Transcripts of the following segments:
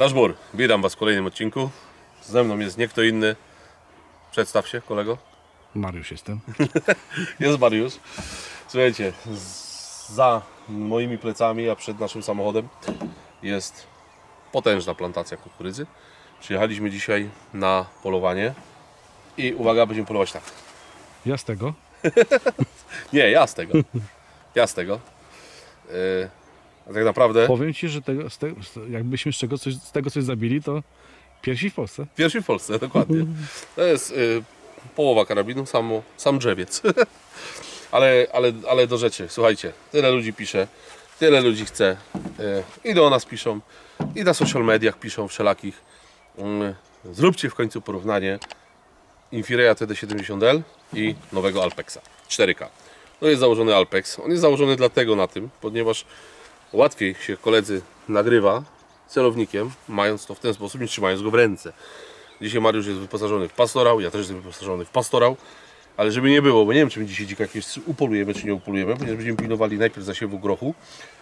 Nasz Bór, witam Was w kolejnym odcinku. Ze mną jest nie kto inny. Przedstaw się, kolego. Mariusz jestem. Jest Mariusz. Słuchajcie, za moimi plecami, a przed naszym samochodem jest potężna plantacja kukurydzy. Przyjechaliśmy dzisiaj na polowanie i uwaga, będziemy polować tak. Ja z tego? Nie, ja z tego. Ja z tego. A tak naprawdę... Powiem Ci, że jakbyśmy z tego coś zabili, to pierwsi w Polsce. Pierwsi w Polsce, dokładnie. To jest połowa karabinu, sam drzewiec. ale do rzeczy, słuchajcie, tyle ludzi pisze, tyle ludzi chce. I do nas piszą, i na social mediach piszą wszelakich. Zróbcie w końcu porównanie Infireya TD70L i nowego Alpexa 4K. To jest założony Alpex. On jest założony dlatego na tym, ponieważ łatwiej się koledzy nagrywa celownikiem, mając to w ten sposób, niż trzymając go w ręce. Dzisiaj Mariusz jest wyposażony w pastorał, ja też jestem wyposażony w pastorał, ale żeby nie było, bo nie wiem, czy my dzisiaj dzika jakieś upolujemy, czy nie upolujemy, ponieważ będziemy pilnowali najpierw zasiewu grochu,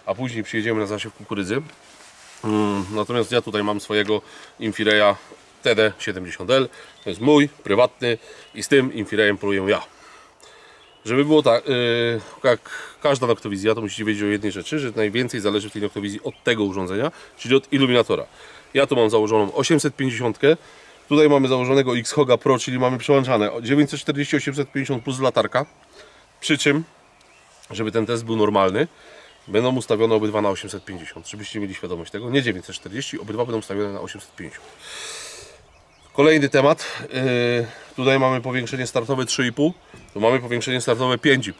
a później przyjedziemy na zasiew kukurydzy. Natomiast ja tutaj mam swojego Infireya TD70L, to jest mój, prywatny, i z tym Infireyem poluję ja. Żeby było tak, jak każda noktowizja, to musicie wiedzieć o jednej rzeczy, że najwięcej zależy w tej noktowizji od tego urządzenia, czyli od iluminatora. Ja tu mam założoną 850, tutaj mamy założonego X-Hoga Pro, czyli mamy przełączane 940-850 plus latarka. Przy czym, żeby ten test był normalny, będą ustawione obydwa na 850, żebyście mieli świadomość tego. Nie 940, obydwa będą ustawione na 850. Kolejny temat, tutaj mamy powiększenie startowe 3,5, tu mamy powiększenie startowe 5,5,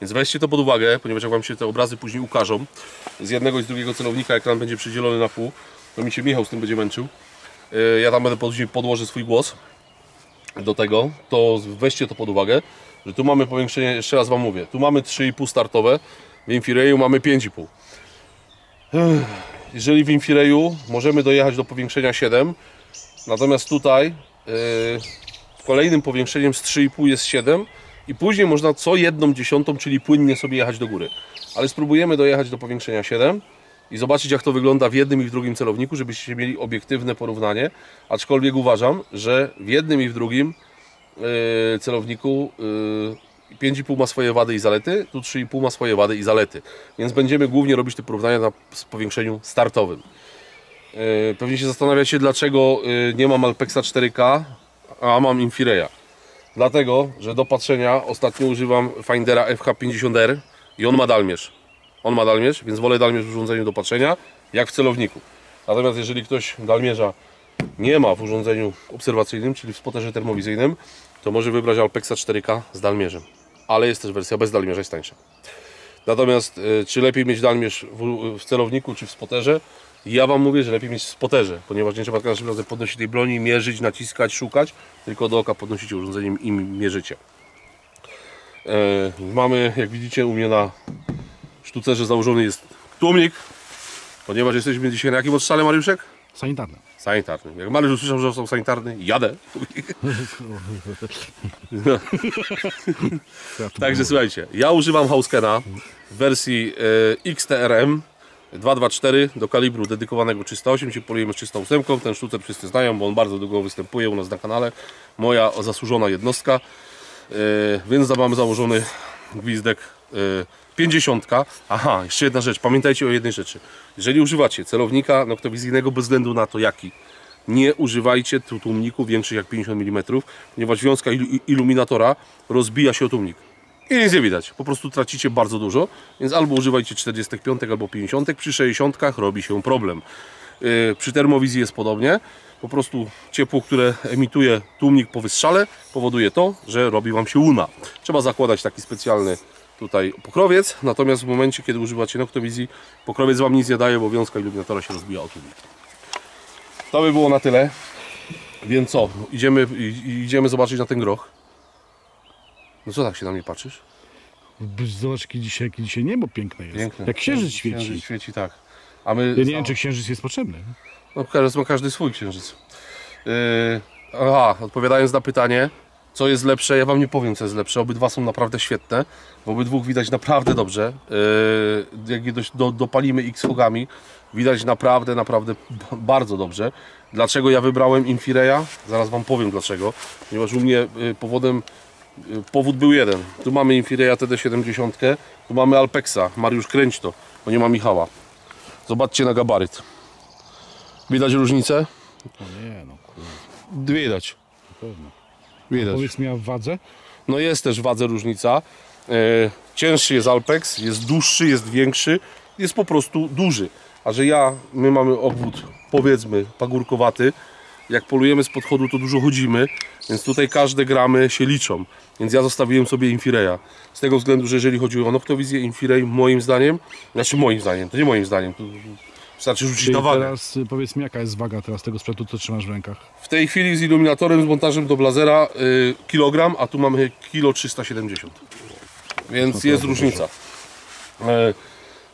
więc weźcie to pod uwagę, ponieważ jak Wam się te obrazy później ukażą z jednego i z drugiego celownika, ekran będzie przydzielony na pół, to mi się Michał z tym będzie męczył. Ja tam będę później podłożył swój głos do tego, to weźcie to pod uwagę, że tu mamy powiększenie, jeszcze raz Wam mówię, tu mamy 3,5 startowe, w Infireyu mamy 5,5. Jeżeli w Infireyu możemy dojechać do powiększenia 7, natomiast tutaj kolejnym powiększeniem z 3,5 jest 7 i później można co 1/10, czyli płynnie sobie jechać do góry. Ale spróbujemy dojechać do powiększenia 7 i zobaczyć, jak to wygląda w jednym i w drugim celowniku, żebyście mieli obiektywne porównanie. Aczkolwiek uważam, że w jednym i w drugim celowniku 5,5 ma swoje wady i zalety, tu 3,5 ma swoje wady i zalety. Więc będziemy głównie robić te porównania na powiększeniu startowym. Pewnie się zastanawiacie, dlaczego nie mam Alpexa 4K, a mam Infireya. Dlatego, że do patrzenia ostatnio używam Findera FH50R i on ma dalmierz. Więc wolę dalmierz w urządzeniu do patrzenia, jak w celowniku. Natomiast jeżeli ktoś dalmierza nie ma w urządzeniu obserwacyjnym, czyli w spoterze termowizyjnym, to może wybrać Alpexa 4K z dalmierzem. Ale jest też wersja bez dalmierza, jest tańsza. Natomiast czy lepiej mieć dalmierz w celowniku, czy w spoterze? Ja Wam mówię, że lepiej mieć w spoterze, ponieważ nie trzeba każdym razem podnosić tej broni, mierzyć, naciskać, szukać, tylko do oka podnosicie urządzeniem i mierzycie. Mamy, jak widzicie, u mnie na sztucerze założony jest tłumnik, ponieważ jesteśmy dzisiaj na jakim odstrzale, Mariuszek? Sanitarny. Sanitarny. Jak Mariusz usłyszał, że są sanitarny, jadę. Także słuchajcie, ja używam Hauskena w wersji XTRM 224 do kalibru dedykowanego 308, się polujemy z 308. Ten sztucer wszyscy znają, bo on bardzo długo występuje u nas na kanale. Moja zasłużona jednostka. Więc mamy założony gwizdek 50. Aha, jeszcze jedna rzecz, pamiętajcie o jednej rzeczy. Jeżeli używacie celownika noktowizyjnego, bez względu na to jaki, nie używajcie tłumników większych jak 50 mm, ponieważ wiązka iluminatora rozbija się o tłumnik. I nic nie widać, po prostu tracicie bardzo dużo, więc albo używajcie 45 albo 50, przy 60 robi się problem. Przy termowizji jest podobnie, po prostu ciepło, które emituje tłumnik po wystrzale, powoduje to, że robi Wam się łuna. Trzeba zakładać taki specjalny tutaj pokrowiec, natomiast w momencie, kiedy używacie noktowizji, pokrowiec Wam nic nie daje, bo wiązka iluminatora się rozbija o tłumnik. To by było na tyle, więc co, idziemy zobaczyć na ten groch. No co tak się na mnie patrzysz? Zobacz, jakie dzisiaj niebo piękne jest. Piękne. Jak księżyc świeci. Księżyc świeci, tak. A my... Ja nie wiem, czy księżyc jest potrzebny. No, ma każdy swój księżyc. Odpowiadając na pytanie, Co jest lepsze? Ja wam nie powiem, co jest lepsze. Obydwa są naprawdę świetne. W obydwu widać naprawdę dobrze. Jak je dopalimy X-Hogami, widać naprawdę bardzo dobrze. Dlaczego ja wybrałem Infireya? Zaraz wam powiem dlaczego. Ponieważ u mnie powód był jeden. Tu mamy Infireya TD70, tu mamy Alpexa. Mariusz, kręć to, bo nie ma Michała. Zobaczcie na gabaryt. Widać różnicę? No nie, no kurde, Widać. na pewno. Widać. Powiedz mi, a w wadze? No jest też w wadze różnica. Cięższy jest Alpex, jest dłuższy, jest większy, jest po prostu duży. A że my mamy obwód, powiedzmy, pagórkowaty. Jak polujemy z podchodu, to dużo chodzimy, więc tutaj każde gramy się liczą. Więc ja zostawiłem sobie Infireya. Z tego względu, że jeżeli chodzi o noktowizję, Infirey moim zdaniem, to nie moim zdaniem, to wystarczy rzucić na wagę. Teraz powiedz mi, jaka jest waga teraz tego sprzętu, co trzymasz w rękach? W tej chwili z iluminatorem, z montażem do blazera kilogram, a tu mamy kilo 370. Więc jest różnica.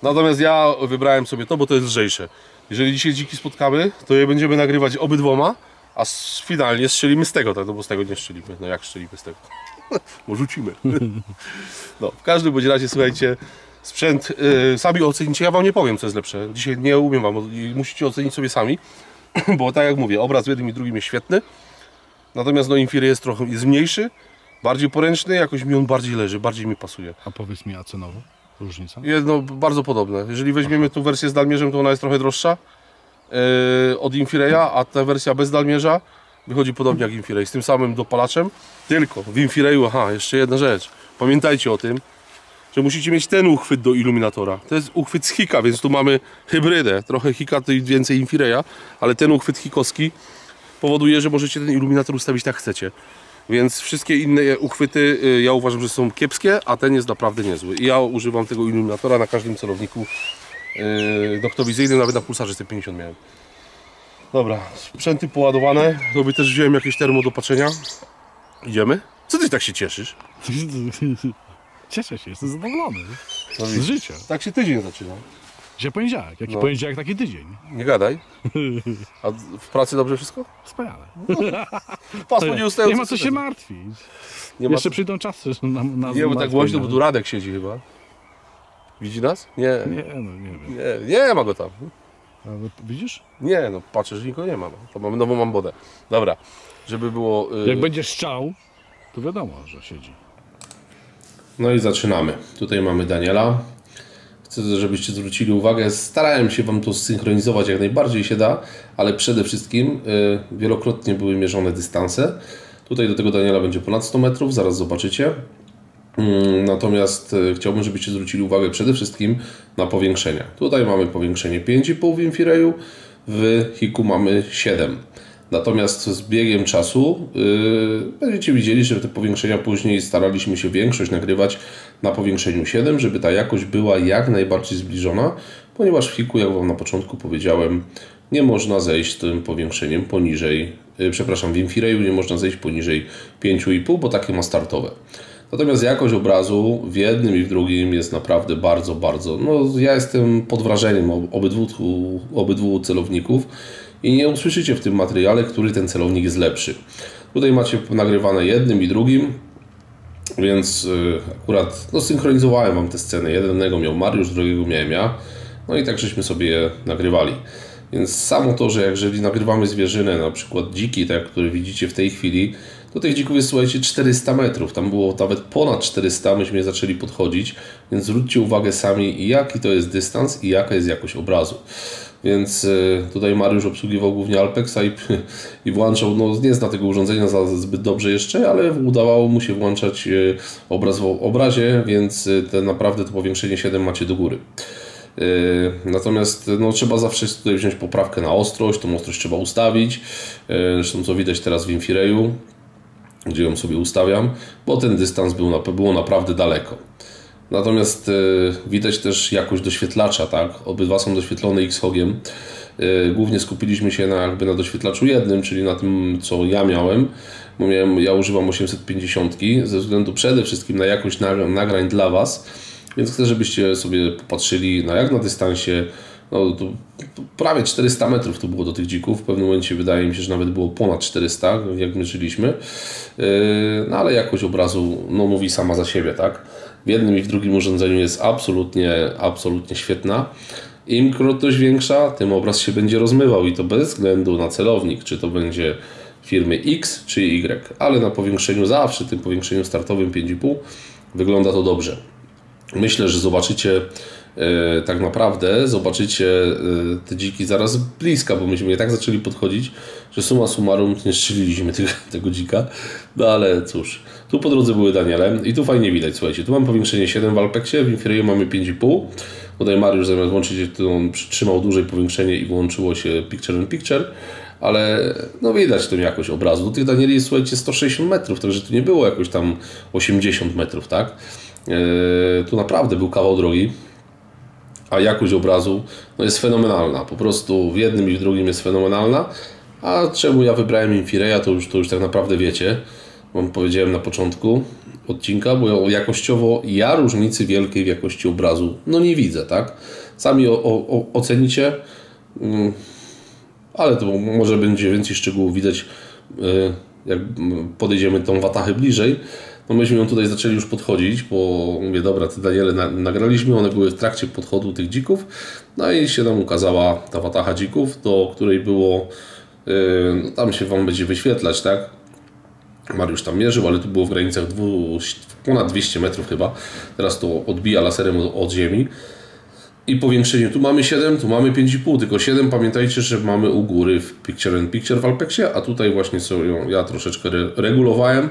Natomiast ja wybrałem sobie to, bo to jest lżejsze. Jeżeli dzisiaj dziki spotkamy, to je będziemy nagrywać obydwoma, a finalnie strzelimy z tego, tak? No bo z tego nie strzelimy. No jak strzelimy z tego? Bo rzucimy. No, w każdym bądź razie, słuchajcie, sprzęt sami ocenicie, ja wam nie powiem, co jest lepsze. Dzisiaj nie umiem wam, musicie ocenić sobie sami, bo tak jak mówię, obraz w jednym i drugim jest świetny. Natomiast no Infirey jest trochę mniejszy, bardziej poręczny, jakoś mi on bardziej leży, bardziej mi pasuje. A powiedz mi, a cenowo? Różnica? Jedno bardzo podobne. Jeżeli weźmiemy tu wersję z dalmierzem, to ona jest trochę droższa od Infireya, a ta wersja bez dalmierza wychodzi podobnie jak Infirey, z tym samym dopalaczem. Tylko w Infireyu, jeszcze jedna rzecz. Pamiętajcie o tym, że musicie mieć ten uchwyt do iluminatora. To jest uchwyt z Hika, więc tu mamy hybrydę. Trochę Hika, to więcej Infireya, ale ten uchwyt hikowski powoduje, że możecie ten iluminator ustawić tak chcecie. Więc wszystkie inne uchwyty ja uważam, że są kiepskie, a ten jest naprawdę niezły. I ja używam tego iluminatora na każdym celowniku noktowizyjnym, nawet na pulsarze 150 miałem. Dobra, sprzęty poładowane. Tobie też wziąłem jakieś termo do patrzenia. Idziemy? Co ty tak się cieszysz? Cieszę się, jestem zadowolony No z życia. Tak się tydzień zaczyna. Dzisiaj poniedziałek, jaki No. poniedziałek, taki tydzień. Nie gadaj. A w pracy dobrze wszystko? Wspaniale. Pasmo nie ustają. Nie ma co się martwić. Nie ma Jeszcze przyjdą czasy, że Nie, bo tak głośno, bo tu Radek siedzi chyba. Widzi nas? Nie. Nie, no nie wiem. Nie ma go tam. Ale widzisz? Nie, no patrzę, że nikogo nie ma. No. To mamy nową mambodę. Dobra, żeby było... Jak będzie szczał, to wiadomo, że siedzi. No i zaczynamy. Tutaj mamy Daniela. Chcę, żebyście zwrócili uwagę. Starałem się wam to zsynchronizować jak najbardziej się da, ale przede wszystkim wielokrotnie były mierzone dystanse. Tutaj do tego Daniela będzie ponad 100 metrów, zaraz zobaczycie. Natomiast chciałbym, żebyście zwrócili uwagę przede wszystkim na powiększenia. Tutaj mamy powiększenie 5,5 w Infireyu, w Hiku mamy 7. Natomiast z biegiem czasu będziecie widzieli, że te powiększenia później staraliśmy się większość nagrywać na powiększeniu 7, żeby ta jakość była jak najbardziej zbliżona, ponieważ w Hiku, jak wam na początku powiedziałem, nie można zejść tym powiększeniem poniżej, w Infireyu nie można zejść poniżej 5,5, bo takie ma startowe. Natomiast jakość obrazu w jednym i w drugim jest naprawdę bardzo, no ja jestem pod wrażeniem obydwu celowników i nie usłyszycie w tym materiale, który ten celownik jest lepszy. Tutaj macie nagrywane jednym i drugim, więc akurat synchronizowałem wam te sceny. Jednego miał Mariusz, drugiego miałem ja, no i tak żeśmy sobie je nagrywali. Więc samo to, że jeżeli nagrywamy zwierzynę, na przykład dziki, tak, które widzicie w tej chwili, do tych dzików jest, słuchajcie, 400 metrów. Tam było nawet ponad 400, myśmy zaczęli podchodzić. Więc zwróćcie uwagę sami, jaki to jest dystans i jaka jest jakość obrazu. Więc tutaj Mariusz obsługiwał głównie Alpexa i włączał, nie zna tego urządzenia zbyt dobrze jeszcze, ale udawało mu się włączać obraz w obrazie, więc naprawdę to powiększenie 7 macie do góry. Natomiast trzeba zawsze tutaj wziąć poprawkę na ostrość, tą ostrość trzeba ustawić, zresztą co widać teraz w Infireyu, gdzie ją sobie ustawiam, bo ten dystans było naprawdę daleko. Natomiast widać też jakość doświetlacza, tak? Obydwa są doświetlone X-Hogiem. Głównie skupiliśmy się na doświetlaczu jednym, czyli na tym, co ja miałem, bo ja używam 850 ze względu przede wszystkim na jakość nagrań dla Was, więc chcę, żebyście sobie popatrzyli jak na dystansie no, to prawie 400 metrów to było do tych dzików. W pewnym momencie wydaje mi się, że nawet było ponad 400, jak mierzyliśmy. No ale jakość obrazu no, mówi sama za siebie, tak? W jednym i w drugim urządzeniu jest absolutnie świetna. Im krótkość większa, tym obraz się będzie rozmywał i to bez względu na celownik, czy to będzie firmy X czy Y, ale na powiększeniu zawsze, tym powiększeniu startowym 5,5 wygląda to dobrze. Myślę, że zobaczycie tak naprawdę, te dziki zaraz z bliska, bo myśmy je tak zaczęli podchodzić, że summa summarum nie strzeliliśmy tego dzika, no ale cóż, tu po drodze były Daniele i tu fajnie widać, słuchajcie, tu mam powiększenie 7 w Alpexie, w Infireju mamy 5,5, tutaj Mariusz zamiast włączyć, to on przytrzymał dłużej powiększenie i włączyło się Picture in Picture, ale no widać tą jakość obrazu. Do tych Danieli jest, słuchajcie, 160 metrów, także tu nie było jakoś tam 80 metrów, tak? Tu naprawdę był kawał drogi, a jakość obrazu no jest fenomenalna. Po prostu w jednym i w drugim jest fenomenalna. A czemu ja wybrałem Infireya, to już tak naprawdę wiecie. Wam powiedziałem na początku odcinka, bo jakościowo ja różnicy wielkiej w jakości obrazu no nie widzę, tak? Sami ocenicie, ale to może będzie więcej szczegółów widać, jak podejdziemy tą watachę bliżej. No myśmy ją tutaj zaczęli już podchodzić, bo mówię, dobra, te Daniele nagraliśmy, one były w trakcie podchodu tych dzików, no i się nam ukazała ta watacha dzików, do której było, no tam się Wam będzie wyświetlać, tak? Mariusz tam mierzył, ale tu było w granicach ponad 200 metrów chyba, teraz to odbija laserem od ziemi. I powiększenie, tu mamy 7, tu mamy 5,5, tylko 7 pamiętajcie, że mamy u góry w Picture in Picture w Alpexie, a tutaj właśnie sobie ja troszeczkę regulowałem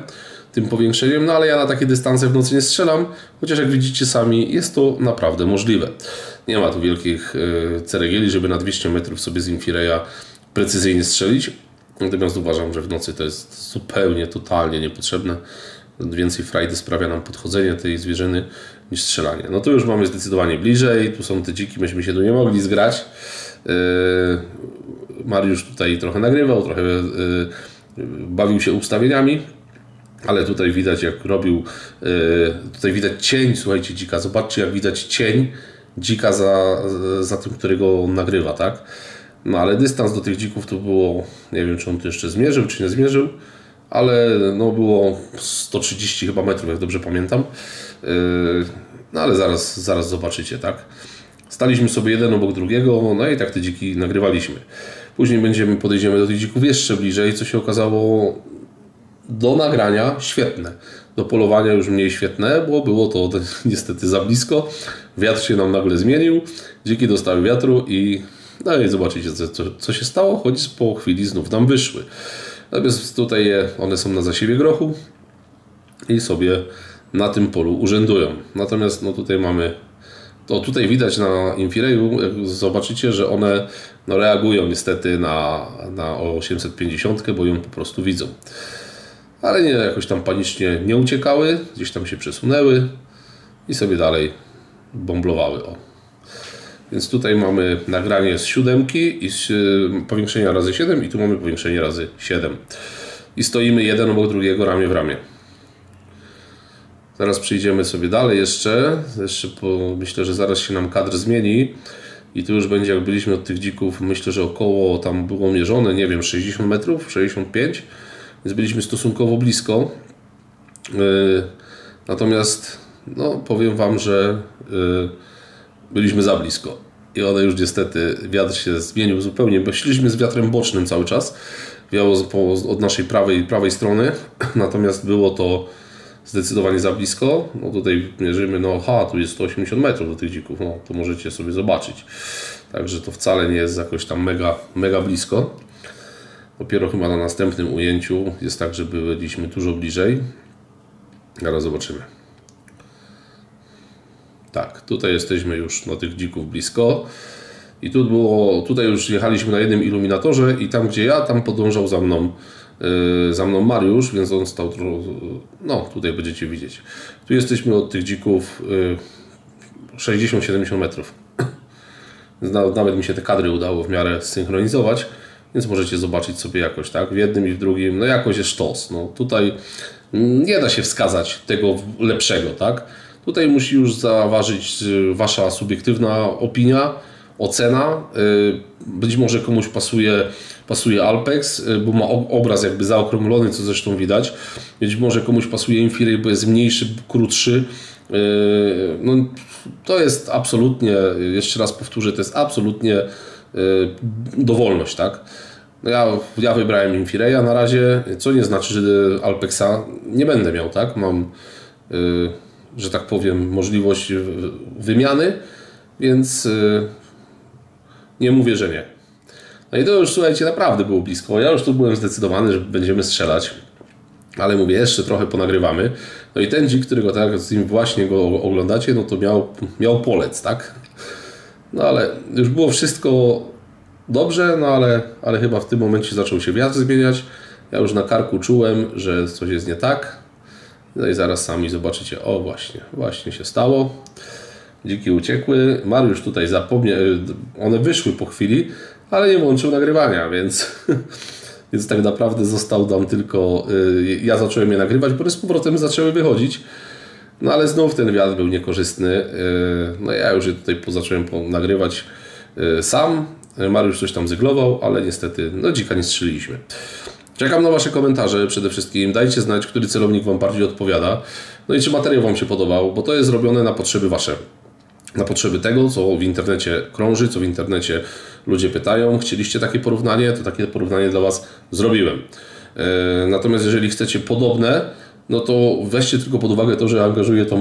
tym powiększeniem, no ale ja na takie dystanse w nocy nie strzelam, chociaż jak widzicie sami jest to naprawdę możliwe. Nie ma tu wielkich ceregieli, żeby na 200 metrów sobie z Infireya precyzyjnie strzelić, natomiast uważam, że w nocy to jest zupełnie, totalnie niepotrzebne. Więcej frajdy sprawia nam podchodzenie tej zwierzyny niż strzelanie. No to już mamy zdecydowanie bliżej, tu są te dziki, myśmy się tu nie mogli zgrać. Mariusz tutaj trochę nagrywał, trochę bawił się ustawieniami, ale tutaj widać jak robił, tutaj widać cień, słuchajcie, dzika, zobaczcie jak widać cień dzika za tym, którego on nagrywa, tak? No ale dystans do tych dzików to było, nie wiem czy on to jeszcze zmierzył, czy nie zmierzył, ale no było 130 chyba metrów, jak dobrze pamiętam. No ale zaraz zobaczycie, tak? Staliśmy sobie jeden obok drugiego, no i tak te dziki nagrywaliśmy. Później podejdziemy do tych dzików jeszcze bliżej, co się okazało do nagrania świetne. Do polowania już mniej świetne, bo było to niestety za blisko. Wiatr się nam nagle zmienił, dziki dostały wiatru i no i zobaczycie co się stało, choć po chwili znów nam wyszły. Natomiast tutaj one są na zasiewie grochu i sobie na tym polu urzędują. Natomiast no tutaj mamy, to tutaj widać na Infireyu, jak zobaczycie, że one no reagują niestety na 850, bo ją po prostu widzą. Ale nie jakoś tam panicznie nie uciekały, gdzieś tam się przesunęły i sobie dalej bomblowały. O. Więc tutaj mamy nagranie z 7 i z powiększenia razy 7 i tu mamy powiększenie razy 7. I stoimy jeden obok drugiego, ramię w ramię. Zaraz przejdziemy sobie dalej jeszcze myślę, że zaraz się nam kadr zmieni i tu już będzie jak byliśmy od tych dzików, myślę, że około tam było mierzone, nie wiem, 60 metrów, 65, więc byliśmy stosunkowo blisko. Natomiast no, powiem Wam, że byliśmy za blisko i one już niestety, wiatr się zmienił zupełnie, bo szliśmy z wiatrem bocznym cały czas, wiało od naszej prawej strony, natomiast było to zdecydowanie za blisko. No tutaj mierzymy, tu jest 180 metrów do tych dzików, no to możecie sobie zobaczyć. Także to wcale nie jest jakoś tam mega blisko. Dopiero chyba na następnym ujęciu jest tak, że byliśmy dużo bliżej. Zaraz zobaczymy. Tak, tutaj jesteśmy już na tych dzików blisko. I tutaj już jechaliśmy na jednym iluminatorze i tam gdzie ja, tam podążał za mną Mariusz, więc on stał no tutaj będziecie widzieć. Tu jesteśmy od tych dzików 60-70 metrów. Nawet mi się te kadry udało w miarę zsynchronizować, więc możecie zobaczyć sobie jakoś, tak? W jednym i w drugim, no jakoś jest sztos. No tutaj nie da się wskazać tego lepszego, tak? Tutaj musi już zaważyć Wasza subiektywna opinia ocena. Być może komuś pasuje Alpex, bo ma obraz jakby zaokrąglony, co zresztą widać. Być może komuś pasuje Infiray, bo jest mniejszy, krótszy. No, to jest absolutnie, jeszcze raz powtórzę, to jest absolutnie dowolność, tak? No ja wybrałem Infiraya na razie, co nie znaczy, że Alpexa nie będę miał, tak? Mam, że tak powiem, możliwość wymiany, więc nie mówię, że nie. No i to już, słuchajcie, naprawdę było blisko. Ja już tu byłem zdecydowany, że będziemy strzelać, ale mówię, jeszcze trochę ponagrywamy. No i ten dzik, którego tak z nim właśnie go oglądacie, no to miał polec, tak? No ale już było wszystko dobrze, no ale chyba w tym momencie zaczął się wiatr zmieniać. Ja już na karku czułem, że coś jest nie tak. No i zaraz sami zobaczycie. O, właśnie się stało. Dziki uciekły. Mariusz tutaj zapomniał. One wyszły po chwili, ale nie włączył nagrywania, więc tak naprawdę został tam tylko... Ja zacząłem je nagrywać, bo z powrotem zaczęły wychodzić. No ale znów ten wiatr był niekorzystny. No ja już je tutaj zacząłem nagrywać sam. Mariusz coś tam zyglował, ale niestety no dzika nie strzeliliśmy. Czekam na Wasze komentarze przede wszystkim. Dajcie znać, który celownik Wam bardziej odpowiada. No i czy materiał Wam się podobał, bo to jest zrobione na potrzeby Wasze. Na potrzeby tego, co w internecie krąży, co w internecie ludzie pytają. Chcieliście takie porównanie, to takie porównanie dla Was zrobiłem. Natomiast jeżeli chcecie podobne, no to weźcie tylko pod uwagę to, że angażuje to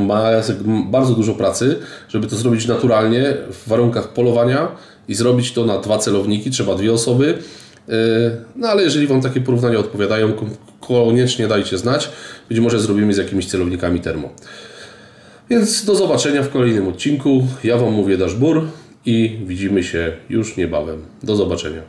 bardzo dużo pracy, żeby to zrobić naturalnie w warunkach polowania i zrobić to na 2 celowniki, trzeba 2 osoby. No ale jeżeli Wam takie porównania odpowiadają, koniecznie dajcie znać. Być może zrobimy z jakimiś celownikami termo. Więc do zobaczenia w kolejnym odcinku. Ja Wam mówię Dashbur i widzimy się już niebawem. Do zobaczenia.